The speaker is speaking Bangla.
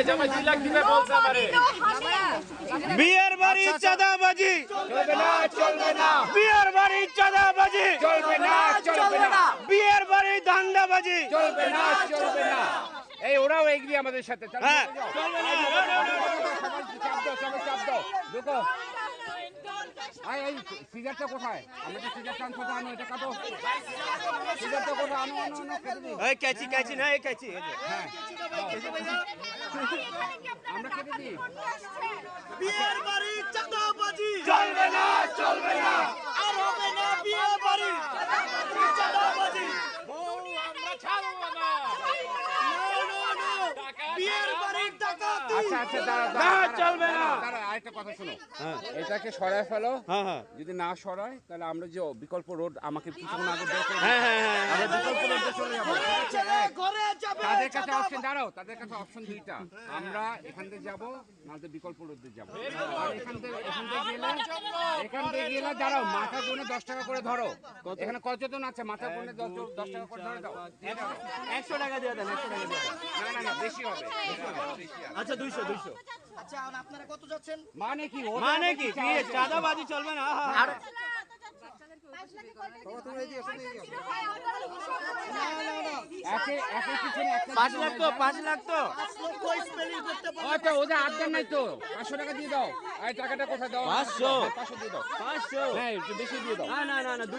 জামাই 2 লাখ দিবে বলছে আমারে। বিয়ের বাড়ি চাঁদাবাজি চলবে না, চলবে না, বিয়ের বাড়ি চাঁদাবাজি চলবে না, চলবে না, বিয়ের বাড়ি ধান্দাবাজি চলবে না, চলবে না। এই ওরাও এগ্রি আমাদের সাথে। হ্যাঁ চলবে না চাপ দাও, সবাই চাপ দাও। ঢুকো। এই সিজারটা কোথায়? আমাদের সিজারটা আনছো তো, আনো এটা কাটো। সিজারটা কোথায়? আনো আনো আনো, কেটে দিই। এই কাঁচি না এই কাঁচি হ্যাঁ আমরা কেটে দিই। বিয়ের বাড়ি চাঁদাবাজি চলবে না, চলবে না, আর হবে না বিয়ের বাড়ি চাঁদাবাজি আমরা ছাড়বো না। বিয়ের বাড়ির ডাকাতি আচ্ছা আচ্ছা, দাঁড়া না, দাঁড়া, চলবে না। দাঁড়া, আরেকটা কথা শোনো। হ্যাঁ এটাকে সরায় ফেলো। হ্যাঁ যদি না সরায় তাহলে আমরা যে বিকল্প রোড আমাকে কিছুক্ষণ আগে বের করে হ্যাঁ হ্যাঁ আমরা বিকল্প রোডে চলে যাবো। ঘরে যাবে তাদের কাছে অপশন দাঁড়াও, তাদের কাছে অপশন দুইটা। আমরা এখান থেকে যাবো, নাহলে বিকল্প রোডে যাবো। আর এখান থেকে গেলে দাঁড়াও, মাথা গুনে 10 টাকা করে ধরো। এখানে কতজন আছে? মাথা গুনে 10 টাকা করে ধরে দাও। 100 টাকা দিয়ে দেন 100 টাকা দিয়ে দেন না না না, বেশি হবে, বেশি হবে, বেশি হবে। আচ্ছা 200 আচ্ছা আর আপনারা কত যাচ্ছেন? মানে কি? ওদের মানে কি ইচ্ছা বিয়ে আছে। চাঁদাবাজি চলবে না আর একে পিছনে একটা 5 লাখ তো 5 লাখ তো 5 লক্ষ স্পেলিং করতে পারবেন? আচ্ছা, ওদের আবদার নাই তো। 500 টাকা দিয়ে দাও। এই টাকাটা কোথায় দাও? 500 500 দিয়ে দাও। 500 হ্যাঁ, একটু বেশি দিয়ে দাও। না 2